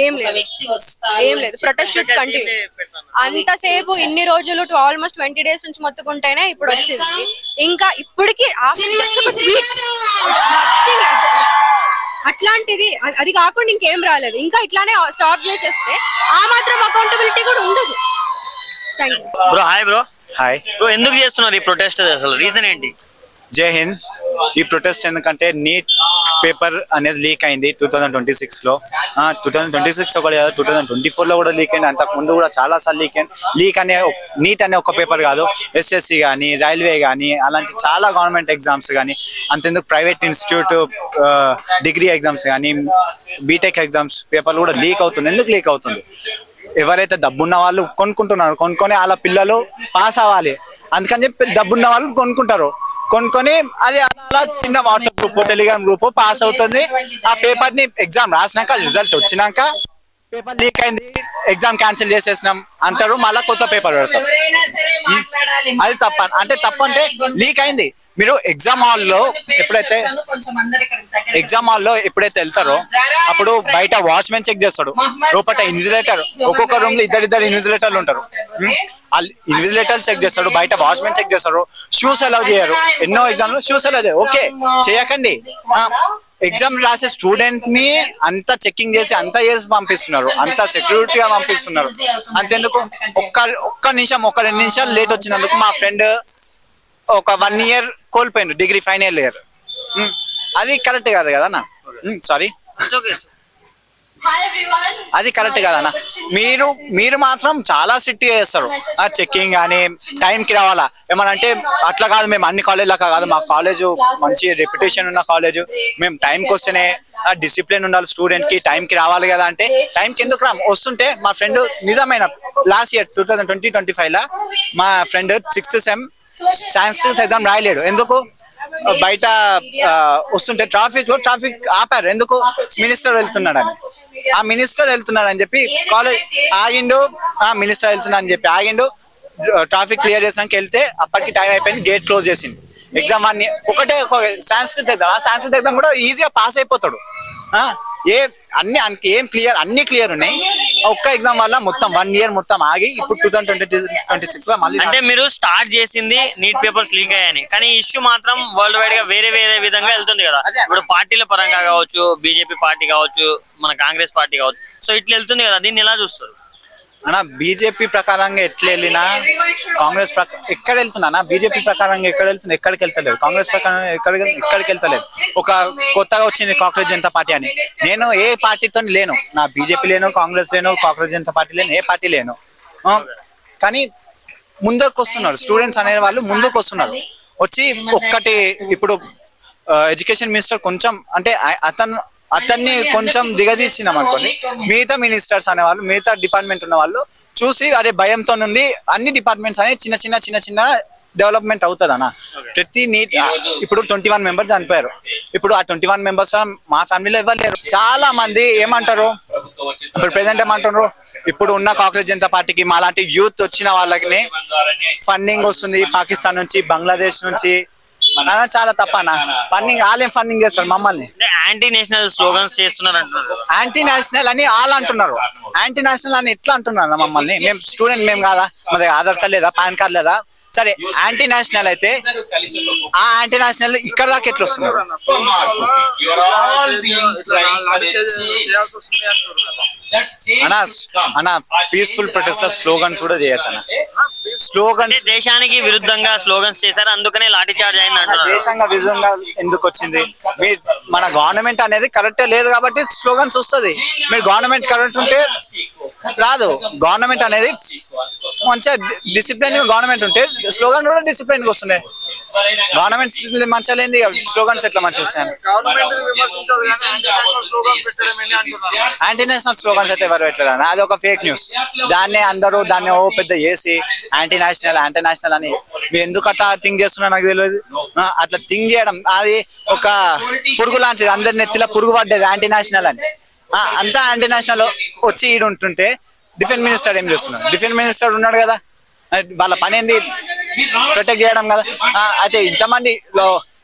ఏం లేదు. Protest should continue. అంతసేపు ఇన్ని రోజులు ఆల్మోస్ట్ 20 days నుంచి మొత్తుకుంటేనే ఇప్పుడు వచ్చింది. ఇంకా ఇప్పటికి అట్లాంటిది అది కాకుండా ఇంకేం రాలేదు. ఇంకా ఇట్లానే స్టాప్ చేసేస్తే ఆ మాత్రం అకౌంటబిలిటీ కూడా ఉండదు. Thank you bro. Hi bro. Hi bro, ఎందుకు చేస్తున్నారు ఈ ప్రొటెస్ట్? అసలు రీజన్ ఏంటి? జై హింద్. ఈ ప్రొటెస్ట్ ఎందుకంటే నీట్ పేపర్ అనేది లీక్ అయింది 2026 లో. 2026 ఒకటి కాదు, 2024 లో కూడా లీక్ అయింది. అంతకు ముందు కూడా చాలా సార్లు లీక్ అయింది. నీట్ అనే ఒక పేపర్ కాదు, ఎస్ఎస్సి కానీ, రైల్వే కానీ, అలాంటి చాలా గవర్నమెంట్ ఎగ్జామ్స్ కానీ, అంతెందుకు ప్రైవేట్ ఇన్స్టిట్యూట్ డిగ్రీ ఎగ్జామ్స్ కానీ, బీటెక్ ఎగ్జామ్స్ పేపర్లు కూడా లీక్ అవుతుంది. ఎందుకు లీక్ అవుతుంది? ఎవరైతే డబ్బున్న వాళ్ళు కొనుక్కుంటున్నారు, కొనుక్కొని వాళ్ళ పిల్లలు పాస్ అవ్వాలి, అందుకని చెప్పి డబ్బున్న వాళ్ళు కొనుక్కుంటారు. కొనుక్కొని అది అలా చిన్న WhatsApp group Telegram group pass అవుతుంది. ఆ పేపర్ ని ఎగ్జామ్ రాసినాక రిజల్ట్ వచ్చినాక పేపర్ లీక్ అయింది, ఎగ్జామ్ క్యాన్సిల్ చేసేసినాం అంటారు, మళ్ళీ కొత్త పేపర్ పెడతారు. అది తప్ప అంటే లీక్ అయింది. మీరు ఎగ్జామ్ హాల్లో ఎప్పుడైతే వెళ్తారో అప్పుడు బయట వాచ్మెన్ చెక్ చేస్తాడు, లోపల ఇన్విజిలేటర్, ఒక్కొక్క రూమ్ లో ఇద్దరు ఇన్విజిలేటర్లు ఉంటారు. ఇన్విజిలేటర్ చెక్ చేస్తాడు, బయట వాచ్మెన్ చెక్ చేస్తాడు. షూస్ అలౌ చేయరు, ఎన్నో ఎగ్జామ్ లో షూస్ అలౌ చేయరు. ఓకే చేయకండి, ఎగ్జామ్ రాసే స్టూడెంట్ ని అంతా చెకింగ్ చేసి అంతా చేసి పంపిస్తున్నారు, అంతా సెక్యూరిటీగా పంపిస్తున్నారు. అంతెందుకు ఒక్క నిమిషం 2 నిమిషాలు లేట్ వచ్చినందుకు మా ఫ్రెండ్ ఒక 1 year కోల్పోయిండు, డిగ్రీ ఫైనల్ ఇయర్. అది కరెక్ట్ కాదు కదా అన్న, సారీ అది కరెక్ట్ కదన్నా. మీరు మాత్రం చాలా స్ట్రిక్ట్ చేస్తారు, ఆ చెక్కింగ్ కానీ టైంకి రావాలా ఏమనంటే అట్లా కాదు. మేము అన్ని కాలేజీలకు కాదు, మా కాలేజ్ మంచి రెప్యుటేషన్ ఉన్న కాలేజ్, మేము టైంకి వస్తేనే డిసిప్లిన్ ఉండాలి, స్టూడెంట్ కి టైంకి రావాలి కదా అంటే టైంకి ఎందుకు వస్తుంటే మా ఫ్రెండ్ నిజమైన లాస్ట్ ఇయర్ 2020-25 లా మా friend 6th sem science exam రాయలేడు. ఎందుకు? బయట వస్తుంటే ట్రాఫిక్ ఆపారు. ఎందుకు? మినిస్టర్ వెళ్తున్నాడని. ఆ మినిస్టర్ వెళ్తున్నాడని చెప్పి కాలేజ్ ఆగిండు, ఆ మినిస్టర్ వెళ్తున్నా అని చెప్పి ఆగిండు. ట్రాఫిక్ క్లియర్ చేసినాక వెళ్తే అప్పటికి టైం అయిపోయింది, గేట్ క్లోజ్ చేసింది. ఎగ్జామ్ ఒకటే సాంస్క్రిట్ ఎగ్జామ్, ఆ సాంస్క్రిట్ ఎగ్జామ్ కూడా ఈజీగా పాస్ అయిపోతాడు. అన్ని క్లియర్ ఉన్నాయి. ఒక్క ఎగ్జామ్ వల్ల మొత్తం 1 year మొత్తం ఆగి ఇప్పుడు 2026 లో మళ్ళీ. అంటే మీరు స్టార్ట్ చేసింది నీట్ పేపర్స్ లీక్ అయ్యాయని, కానీ ఇష్యూ మాత్రం వరల్డ్ వైడ్ గా వేరే విధంగా వెళ్తుంది కదా. ఇప్పుడు పార్టీల పరంగా కావచ్చు, బీజేపీ పార్టీ కావచ్చు, మన కాంగ్రెస్ పార్టీ కావచ్చు, సో ఇట్లా వెళ్తుంది కదా, దీన్ని ఎలా చూస్తారు అన్నా? బీజేపీ ప్రకారంగా ఎట్లా వెళ్ళినా కాంగ్రెస్ ఎక్కడ వెళ్తున్నా, బీజేపీ ప్రకారంగా ఎక్కడ వెళ్తున్నా, ఎక్కడికి వెళ్తలేదు. కాంగ్రెస్ ప్రకారం ఎక్కడికి వెళ్తలేదు. ఒక కొత్తగా వచ్చింది కాక్రోచ్ జనతా పార్టీ అని. నేను ఏ పార్టీతో లేను, నా బీజేపీ లేను, కాంగ్రెస్ లేను, కాక్రోచ్ జనతా పార్టీ లేను, ఏ పార్టీ లేను. కానీ ముందుకు వస్తున్నారు స్టూడెంట్స్ అనే వాళ్ళు, ముందుకు వస్తున్నారు. వచ్చి ఒక్కటి ఇప్పుడు ఎడ్యుకేషన్ మినిస్టర్ కొంచెం అంటే అతన్ని కొంచెం దిగదీసినాం అనుకోండి, మిగతా మినిస్టర్స్ అనేవాళ్ళు, మిగతా డిపార్ట్మెంట్ ఉన్న వాళ్ళు చూసి అరే భయంతో నుండి అన్ని డిపార్ట్మెంట్స్ అనేది చిన్న డెవలప్మెంట్ అవుతుంది అన్న. ప్రతి నీట్ ఇప్పుడు 21 members చనిపోయారు. ఇప్పుడు ఆ 21 members మా ఫ్యామిలీలో ఇవ్వలేరు. చాలా మంది ఏమంటారు, ఇప్పుడు ప్రెసెంట్ ఏమంటారు, ఇప్పుడు ఉన్న కాంగ్రెస్ జనతా పార్టీకి మాలాంటి యూత్ వచ్చిన వాళ్ళకి ఫండింగ్ వస్తుంది పాకిస్తాన్ నుంచి, బంగ్లాదేశ్ నుంచి. చాలా తప్పనా? ఫండింగ్ చేస్తారు మమ్మల్ని. యాంటీ నేషనల్ స్లోగన్స్ చేస్తున్నారు అంటున్నారు. యాంటీ నేషనల్ అని వాళ్ళు అంటున్నారు. యాంటీ నేషనల్ అని ఎట్లా అంటున్నారు మమ్మల్ని? మేము స్టూడెంట్ మేము కాదా? మా దగ్గర ఆధార్ కార్డ్ లేదా, పాన్ కార్డ్ లేదా? సరే యాంటీ నేషనల్ అయితే ఆ యాంటీ నేషనల్ ఇక్కడ దాకా ఎట్లా వస్తున్నారు? అన్న పీస్ఫుల్ ప్రొటెస్ట్ స్లోగన్స్ కూడా చేయొచ్చు అన్న. స్లోగన్స్ దేశానికి విరుద్ధంగా స్లోగన్స్ చేశారు, అందుకనే లాఠీ చార్జ్ అయింది అంటున్నారు. దేశంగా విరుద్ధంగా ఎందుకు వచ్చింది? మన గవర్నమెంట్ అనేది కరెక్టే లేదు కాబట్టి స్లోగన్స్ వస్తుంది. మీరు గవర్నమెంట్ కరెక్ట్ ఉంటే రాదు. గవర్నమెంట్ అనేది మంచిగా డిసిప్లిన్ గవర్నమెంట్ ఉంటే స్లోగన్ కూడా డిసిప్లిన్ గా వస్తున్నాయి. గవర్నమెంట్ మంచిగా లేని స్లోగన్స్ ఎట్లా మంచిగా వస్తాయి? యాంటీ నేషనల్ స్లోగన్స్ అయితే ఎవరు పెట్టారు? అది ఒక ఫేక్ న్యూస్. దాన్ని ఓ పెద్ద చేసి యాంటీ నేషనల్ అని మీరు ఎందుకు అట్లా థింక్ చేస్తున్నా నాకు తెలియదు. అట్లా థింక్ చేయడం అది ఒక పురుగు లాంటిది, అందరి నెత్తిలో పురుగు పడ్డది యాంటీ నేషనల్ అని. అంతా యాంటీ నేషనల్ వచ్చి ఈడు ఉంటుంటే డిఫెన్స్ మినిస్టర్ ఏం చేస్తున్నాడు? డిఫెన్స్ మినిస్టర్ ఉన్నాడు కదా, వాళ్ళ పని ఏంది? ప్రొటెక్ట్ చేయడం కదా. అయితే ఇంతమంది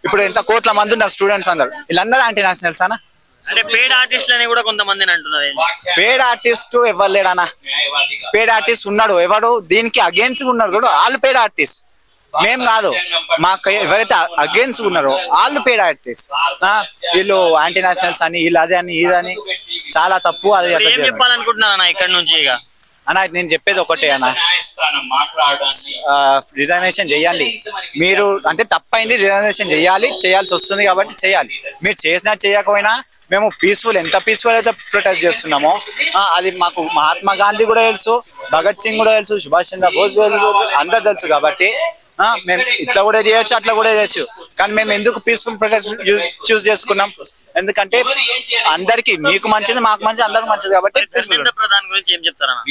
ఇప్పుడు ఎంత కోట్ల మంది ఉన్నారు స్టూడెంట్స్ అందరు, వీళ్ళందరూ యాంటీ నేషనల్స్ అన్న. అంటే పేడ్ ఆర్టిస్ట్ అని కూడా కొంతమంది అంటున్నారు. పేడ్ ఆర్టిస్ట్ ఎవరు లేడన్నా. పేడ్ ఆర్టిస్ట్ ఉన్నాడు, ఎవడు దీనికి అగేన్స్ట్ ఉన్నారు చూడు, వాళ్ళు పేడ్ ఆర్టిస్ట్, మేం కాదు. మాకు ఎవరైతే అగేన్స్ట్ ఉన్నారో వాళ్ళు పేడ్ ఆర్టిస్ట్. వీళ్ళు యాంటీ నేషనల్స్ అని, వీళ్ళు అదే అని ఇదని, చాలా తప్పు. అది చెప్పాలనుకుంటున్నాను ఇక్కడ నుంచి. ఇక అన్న నేను చెప్పేది ఒకటే అన్న, రిజర్వేషన్ చేయండి. మీరు అంటే తప్పైంది, రిజర్వేషన్ చేయాల్సి వస్తుంది కాబట్టి చేయాలి. మీరు చేసినా చేయకపోయినా మేము ఎంత పీస్ఫుల్ అయితే ప్రొటెస్ట్ చేస్తున్నామో అది మాకు మహాత్మా గాంధీ కూడా తెలుసు, భగత్ సింగ్ కూడా తెలుసు, సుభాష్ చంద్ర బోస్ తెలుసు, అందరు తెలుసు. కాబట్టి మేము ఇట్లా కూడా చేయొచ్చు, అట్లా కూడా చేయొచ్చు. కానీ మేము ఎందుకు పీస్ఫుల్ ప్రొటెస్ట్ చూస్ చేసుకున్నాం? ఎందుకంటే అందరికి, మీకు మంచిది, మాకు మంచిది, అందరికి మంచిది కాబట్టి ధర్మేంద్ర ప్రధాన్ గురించి ఏం చెప్తారన్న?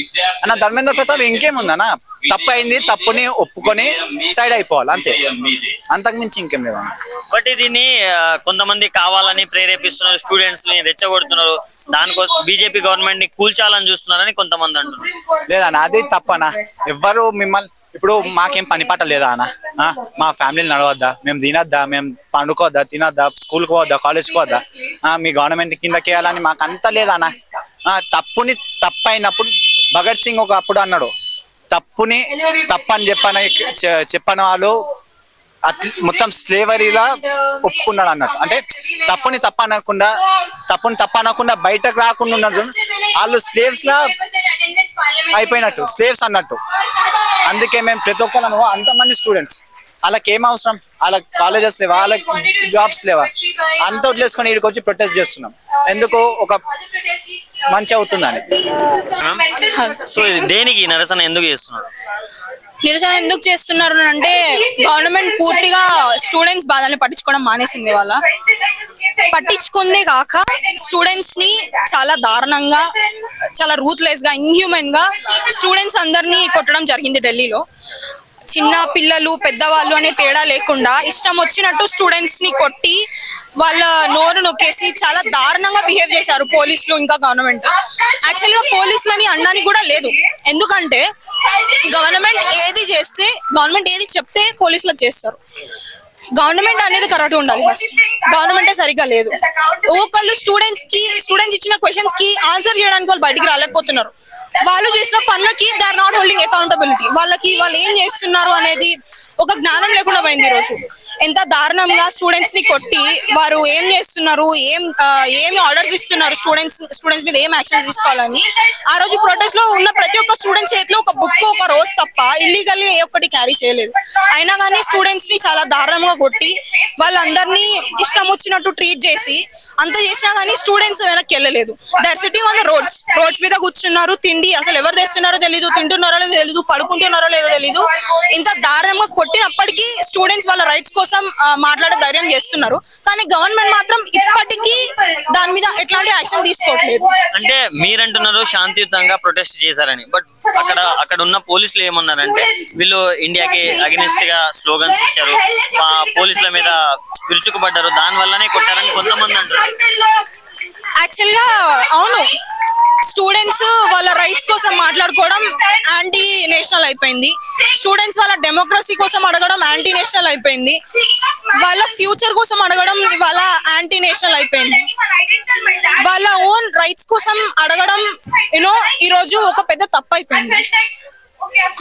అన్న ధర్మేంద్ర ప్రతాప్ ఇంకేముందన్న, తప్పు అయింది, తప్పుని ఒప్పుకొని సైడ్ అయిపోవాలి అంతే, అంతకు మించి ఇంకేం లేదన్న. బట్ దీన్ని కొంతమంది కావాలని ప్రేరేపిస్తున్నారు, స్టూడెంట్స్ ని రెచ్చగొడుతున్నారు, దానికోసం బీజేపీ గవర్నమెంట్ ని కూల్చాలని చూస్తున్నారని కొంతమంది అంటున్నారు. లేదన్న, అది తప్పనా? ఎవ్వరు మిమ్మల్ని, ఇప్పుడు మాకేం పని పాట లేదా అన్న? మా ఫ్యామిలీని నడవద్దా? మేము తినొద్దా? మేము పండుకోవద్దా? తినొద్దా? స్కూల్కి పోవద్దా? కాలేజ్కి పోవద్దా? మీ గవర్నమెంట్ కిందకి వేయాలని మాకు అంత లేదన్న. తప్పుని తప్పు అయినప్పుడు భగత్ సింగ్ ఒక అప్పుడు అన్నాడు, తప్పుని తప్పని చెప్పని వాళ్ళు మొత్తం స్లేవరీలా ఒప్పుకున్నాడు అన్నట్టు. అంటే తప్పుని తప్పు అనకుండా బయటకు రాకుండా ఉన్నారు. వాళ్ళు స్లేవ్స్ లా అయిపోయినట్టు, స్లేవ్స్ అన్నట్టు. అందుకే మేము ప్రతి ఒక్కరు అంతమంది స్టూడెంట్స్, వాళ్ళకి ఏం అవసరం? వాళ్ళకి కాలేజెస్ లేవా? వాళ్ళకి జాబ్స్ లేవా? అంత వదిలేసుకొని ఇక్కడికి వచ్చి ప్రొటెస్ట్ చేస్తున్నాం. ఎందుకు? ఒక మంచి అవుతుందని. సో ఇది దేనికి నిరసన ఎందుకు చేస్తున్నారు? నిరసన ఎందుకు చేస్తున్నారు అంటే గవర్నమెంట్ పూర్తిగా స్టూడెంట్స్ బాధల్ని పట్టించుకోవడం మానేసింది. వాళ్ళ పట్టించుకుందే కాక స్టూడెంట్స్ ని చాలా దారుణంగా, చాలా రూత్లెస్ గా, ఇన్హ్యూమన్ గా స్టూడెంట్స్ అందరినీ కొట్టడం జరిగింది ఢిల్లీలో. చిన్న పిల్లలు, పెద్దవాళ్ళు అనే తేడా లేకుండా ఇష్టం వచ్చినట్టు స్టూడెంట్స్ ని కొట్టి వాళ్ళ నోరు నొక్కేసి చాలా దారుణంగా బిహేవ్ చేశారు పోలీసులు, ఇంకా గవర్నమెంట్. యాక్చువల్ గా పోలీసులని అనడానికి కూడా లేదు, ఎందుకంటే గవర్నమెంట్ ఏది చెప్తే పోలీసులు చేస్తారు. గవర్నమెంట్ అనేది కరెక్ట్ ఉండాలి. ఫస్ట్ గవర్నమెంటే సరిగ్గా లేదు. ఒకళ్ళు స్టూడెంట్స్ ఇచ్చిన క్వశ్చన్స్ కి ఆన్సర్ చేయడానికి వాళ్ళు బయటికి రాలేకపోతున్నారు. వాళ్ళు చేసిన పనులకి they are not holding accountability. వాళ్ళు ఏం చేస్తున్నారు అనేది ఒక జ్ఞానం లేకుండా పోయింది. ఈ రోజు ఎంత దారుణంగా స్టూడెంట్స్ ని కొట్టి వారు ఏం చేస్తున్నారు, ఏమి ఆర్డర్స్ ఇస్తున్నారు, స్టూడెంట్స్ మీద ఏం యాక్షన్ తీసుకోవాలని. ఆ రోజు ప్రొటెస్ట్ లో ఉన్న ప్రతి ఒక్క స్టూడెంట్ చేతిలో ఒక బుక్, ఒక రోజ్ తప్ప ఇల్లీగల్ ఏ ఒక్కటి క్యారీ చేయలేదు. అయినా కానీ స్టూడెంట్స్ ని చాలా దారుణంగా కొట్టి వాళ్ళందరినీ ఇష్టం వచ్చినట్టు ట్రీట్ చేసి అంత చేసినా కానీ స్టూడెంట్స్ వెనక్కి వెళ్ళలేదు. That sitting on the roads మీద కూర్చున్నారు. తిండి అసలు ఎవరు తెస్తున్నారో తెలీదు, తింటున్నారో లేదో తెలీదు, పడుకుంటున్నారో లేదో తెలీదు. ఇంత దారుణంగా కొట్టినప్పటికీ స్టూడెంట్స్ వాళ్ళ రైట్స్ కోసం మాట్లాడే ధైర్యం చేస్తున్నారు. కానీ గవర్నమెంట్ మాత్రం ఇప్పటికీ దాని మీద ఎట్లాంటి యాక్షన్ తీసుకోవట్లేదు. అంటే మీరంటున్నారు శాంతియుతంగా ప్రొటెస్ట్ చేశారని, బట్ అక్కడ ఉన్న పోలీసులు ఏమన్నారంటే వీళ్ళు ఇండియాకి అగెనిస్ట్ గా స్లోగన్స్ ఇచ్చారు, పోలీసుల మీద విరుచుకుపడ్డారు, దాని వల్లనే కొట్టారని కొంతమంది అంటారు. యాక్చువల్ గా అవును, స్టూడెంట్స్ వాళ్ళ రైట్స్ కోసం మాట్లాడుకోవడం యాంటీ నేషనల్ అయిపోయింది. స్టూడెంట్స్ వాళ్ళ డెమోక్రసీ కోసం అడగడం యాంటీ నేషనల్ అయిపోయింది. వాళ్ళ ఫ్యూచర్ కోసం అడగడం ఇవాళ యాంటీ నేషనల్ అయిపోయింది. వాళ్ళ ఓన్ రైట్స్ కోసం అడగడం ఈ రోజు ఒక పెద్ద తప్పు అయిపోయింది.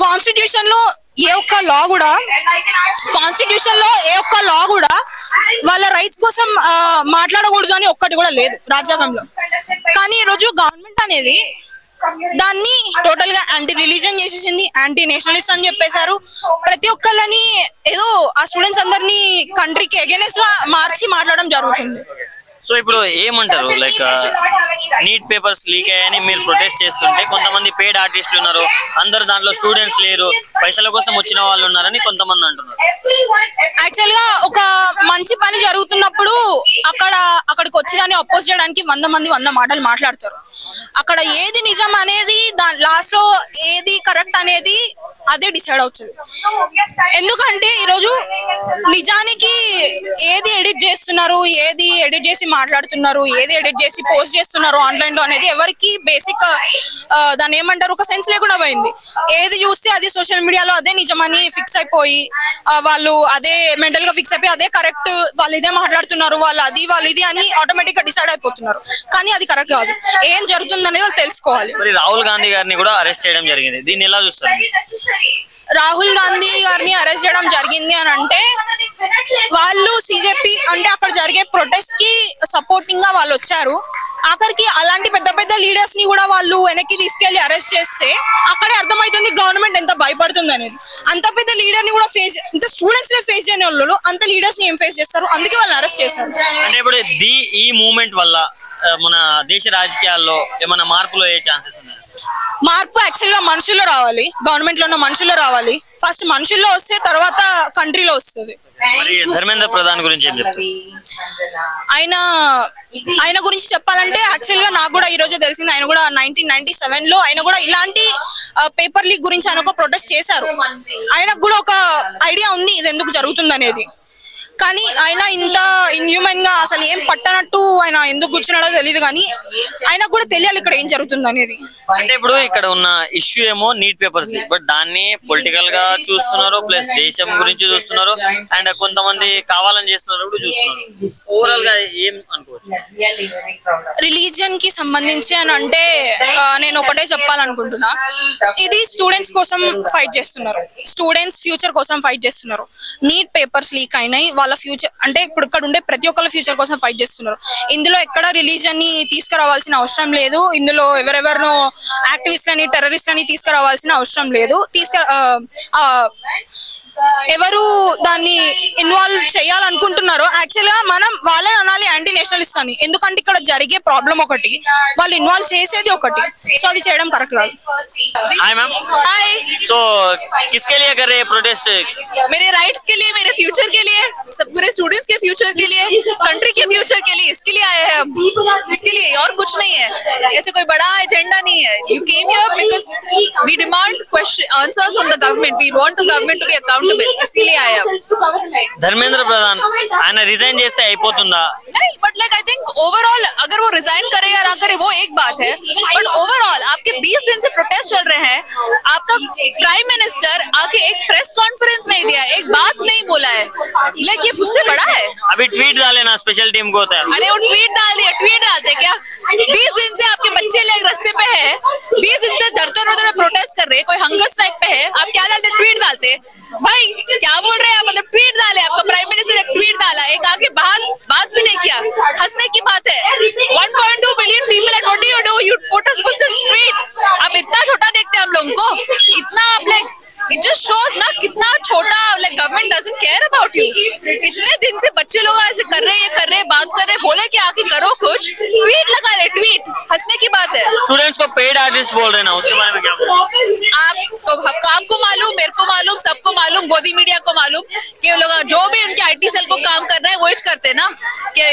కాన్స్టిట్యూషన్ లో ఏ ఒక్క లా కూడా వాళ్ళ రైట్స్ కోసం మాట్లాడకూడదు అని ఒక్కటి కూడా లేదు రాజ్యాంగంలో. కానీ ఈ రోజు గవర్నమెంట్ అనేది దాన్ని టోటల్ గా యాంటీ రిలీజన్ చేసేసింది, యాంటీ నేషనలిస్ట్ అని చెప్పేశారు. ప్రతి ఒక్కళ్ళని ఏదో ఆ స్టూడెంట్స్ అందరినీ కంట్రీకి అగైనెస్ట్ గా మార్చి మాట్లాడడం జరుగుతుంది. సో ఇప్పుడు ఏమంటారు, లైక్ నీట్ పేపర్స్ లీక్ అయ్యాయని మీరు ప్రొటెస్ట్ చేస్తుంటే కొంతమంది పేడ్ ఆర్టిస్టులు ఉన్నారు, అందరు దాంట్లో స్టూడెంట్స్ లేరు, పైసల కోసం వచ్చిన వాళ్ళు ఉన్నారని కొంతమంది అంటున్నారు. యాక్చువల్ గా ఒక మంచి పని జరుగుతున్నప్పుడు అక్కడికి వచ్చి దాన్ని అపోజ్ చేయడానికి 100 మంది 100 మాటలు మాట్లాడతారు. అక్కడ ఏది నిజం అనేది, దాని లాస్ట్ లో ఏది కరెక్ట్ అనేది అదే డిసైడ్ అవుతుంది. ఎందుకంటే ఈరోజు నిజానికి ఏది ఎడిట్ చేస్తున్నారు, ఏది ఎడిట్ చేసి మాట్లాడుతున్నారు, ఏది ఎడిట్ చేసి పోస్ట్ చేస్తున్నారు ఆన్లైన్ లో అనేది ఎవరికి బేసిక్ దాన్ని ఏమంటారు ఒక సెన్స్ లేకుండా పోయింది. ఏది చూస్తే అది సోషల్ మీడియాలో అదే నిజమని ఫిక్స్ అయిపోయి వాళ్ళు అదే మెంటల్ గా ఫిక్స్ అయిపోయి అదే కరెక్ట్, వాళ్ళు ఇదే మాట్లాడుతున్నారు, వాళ్ళు ఇది అని ఆటోమేటిక్ గా డిసైడ్ అయిపోతున్నారు. కానీ అది కరెక్ట్ కాదు. ఏం జరుగుతుంది అనేది వాళ్ళు తెలుసుకోవాలి. మరి రాహుల్ గాంధీ గారిని కూడా అరెస్ట్ చేయడం జరిగింది, దీన్ని ఎలా చూస్తారు? రాహుల్ గాంధీ గారిని అరెస్ట్ చేయడం జరిగింది అని అంటే వాళ్ళు సిజెపి అంటే అక్కడ జరిగే ప్రొటెస్ట్ కి సపోర్టింగ్ గా వాళ్ళు వచ్చారు. ఆఖరికి అలాంటి పెద్ద పెద్ద లీడర్స్ ని కూడా వాళ్ళు వెనక్కి తీసుకెళ్లి అరెస్ట్ చేస్తే అక్కడే అర్థమవుతుంది గవర్నమెంట్ ఎంత భయపడుతుంది అనేది. అంత పెద్ద లీడర్ ని కూడా ఇంత స్టూడెంట్స్ ఫేస్ చేయని వాళ్ళు అంత లీడర్స్ ని ఏం ఫేస్ చేస్తారు, అందుకే వాళ్ళని అరెస్ట్ చేశారు. అంటే ఇప్పుడు ఈ మూవ్మెంట్ వల్ల మన దేశ రాజకీయాల్లో ఏమైనా మార్పులు అయ్యే ఛాన్సెస్ ఉన్నాయి? మార్పు యాక్చువల్ గా మనుషుల్లో రావాలి, గవర్నమెంట్ లో ఉన్న మనుషుల్లో రావాలి. ఫస్ట్ మనుషుల్లో వస్తే తర్వాత కంట్రీలో వస్తుంది. మరి ధర్మేంద్ర ప్రధాన్ గురించి ఏం చెప్తారు? ఆయన గురించి చెప్పాలంటే యాక్చువల్ గా నాకు కూడా ఈ రోజే తెలిసింది. ఆయన కూడా 1997 లో ఆయన కూడా ఇలాంటి పేపర్ లీక్ గురించి ఆయన ఒక ప్రొటెస్ట్ చేశారు. ఆయనకు కూడా ఒక ఐడియా ఉంది ఇది ఎందుకు జరుగుతుంది అనేది. కానీ ఆయన ఇంత ఇన్హ్యూమన్ గా అసలు ఏం పట్టనట్టు ఆయన ఎందుకు కూర్చున్నాడో తెలియదు. కానీ ఆయనకు కూడా తెలియాలి ఇక్కడ ఏం జరుగుతుంది అనేది. అంటే ఇప్పుడు ఇక్కడ ఉన్న ఇష్యూ ఏమో నీట్ పేపర్స్, బట్ దాన్ని పొలిటికల్ గా చూస్తున్నారు, ప్లస్ దేశం గురించి చూస్తున్నారు, అండ్ కొంతమంది కావాలని చేస్తున్నారు కూడా చూస్తున్నారు. ఓవరాల్ గా ఏం అనుకోవచ్చు? రిలీజియన్ కి సంబంధించి అని అంటే నేను ఒకటే చెప్పాలనుకుంటున్నా, ఇది స్టూడెంట్స్ కోసం ఫైట్ చేస్తున్నారు, స్టూడెంట్స్ ఫ్యూచర్ కోసం ఫైట్ చేస్తున్నారు. నీట్ పేపర్స్ లీక్ అయినాయి, వాళ్ళ ఫ్యూచర్ అంటే ఇప్పుడు ఇక్కడ ఉండే ప్రతి ఒక్కళ్ళ ఫ్యూచర్ కోసం ఫైట్ చేస్తున్నారు. ఇందులో ఎక్కడ రిలీజియన్ ని తీసుకురావాల్సిన అవసరం లేదు. ఇందులో ఎవరెవరినో యాక్టివిస్ట్లని టెర్రరిస్ట్లని తీసుకురావాల్సిన అవసరం లేదు. ఎవరు దాన్ని ఇన్వాల్వ్ చేయాలనుకుంటున్నారో యాక్చువల్ గా మనం వాళ్ళని అనాలి యాంటీ నేషనలిస్ట్ అని. ఎందుకంటే ఇక్కడ జరిగే ప్రాబ్లం ఒకటి, వాళ్ళు ఇన్వాల్వ్ చేసేది ఒకటి. సో అది చేయడం కరెక్ట్ కాదు. हाय मैम, हाय, तो किसके लिए कर रहे हैं प्रोटेस्ट? मेरे राइट्स के लिए, मेरे फ्यूचर के लिए, सब पूरे स्टूडेंट्स के फ्यूचर के लिए, कंट्री के फ्यूचर के लिए, इसके लिए आए हैं हम, इसके लिए, और कुछ नहीं है. ऐसे कोई बड़ा एजेंडा नहीं है. You came here because we demand answers from the government. We want the government to be accountable. इसीलिए आए हम. ధర్మేంద్ర ప్రధాన్ ఆయన రిజైన్ చేస్తే అయిపోతుందా? नहीं, but like I think overall अगर वो रिजाइन करे या ना करे वो एक बात है, बट ओवरऑल आपके 20 दिन से प्रोटेस्ट चल रहे हैं, आपका प्राइम मिनिस्टर आके एक प्रेस कॉन्फ्रेंस नहीं दिया, एक बात नहीं बोला है, लाइक ये उससे बड़ा है. अभी ट्वीट डाले ना, स्पेशल टीम को होता है. अरे वो ट्वीट डाल दिया, ट्वीट डालते क्या? 20 दिन से आपके बच्चे लोग रास्ते पे है, 20 दिन से डरते रोते प्रोटेस्ट कर रहे हैं, कोई हंगर स्ट्राइक पे है, आप क्या डालते? ट्वीट डालते. भाई क्या बोल रहे हैं आप? मतलब ट्वीट डाले, आपका प्राइम मिनिस्टर एक ट्वीट डाला, एक आके बात भी नहीं किया. हंसने की बात है. 1.2 बिलियन पीपल है. What do you put us on street? आप इतना छोटा देखते हैं हम लोगों को, इतना आप लाइक इट जस्ट शोज ना कितना छोटा like government doesn't care about you. इतने दिन से बच्चे लोग ऐसे कर रहे हैं, ये कर रहे हैं, बात कर रहे हैं, बोले कि आके करो कुछ, ट्वीट लगा रहे, ट्वीट. हंसने की बात है. स्टूडेंट्स को पेड आर्टिस्ट बोल रहे हैं ना, उसके बारे में क्या बोलते आपको मालूम, मेरे को मालूम, सबको मालूम, गोदी मीडिया को मालूम कि वो लोग जो भी उनके आईटी सेल को काम करना है वो ही करते हैं ना, कि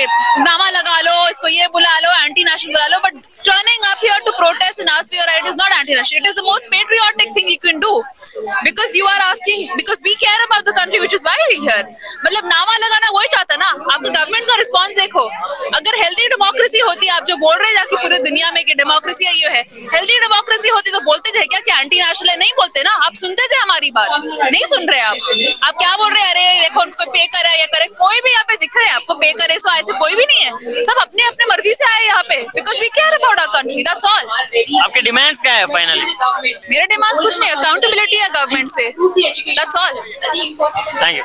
नामा लगा लो, इसको ये बुला लो, एंटी नेशनल बुला लो. But turning up here to protest and ask for your right is not anti-national. It is the most patriotic thing you can do because you are asking, because we care about the country, which is why we here. मतलब नामा लगाना वही चाहता ना. आपको government का response देखो. अगर हेल्दी डेमोक्रेसी होती, आप जो बोल रहे हैं जाके पूरे दुनिया में कि डेमोक्रेसी ये है, हेल्दी डेमोक्रेसी होती तो बोलते थे क्या कि एंटी नेशनल है? नहीं बोलते ना. आप सुनते थे हमारी बात, नहीं सुन रहे आप क्या बोल रहे हैं? अरे देखो उनको पे करे या करे, कोई भी यहाँ पे दिख रहे हैं आपको पे करे, सो ऐसे कोई भी नहीं है. सब अपने अपने मर्जी से आए यहाँ पे because we care about our country. That's all. आपके डिमांड्स क्या है फाइनली? मेरे डिमांड्स कुछ नहीं, अकाउंटेबिलिटी है गवर्नमेंट से. That's all. Thank you.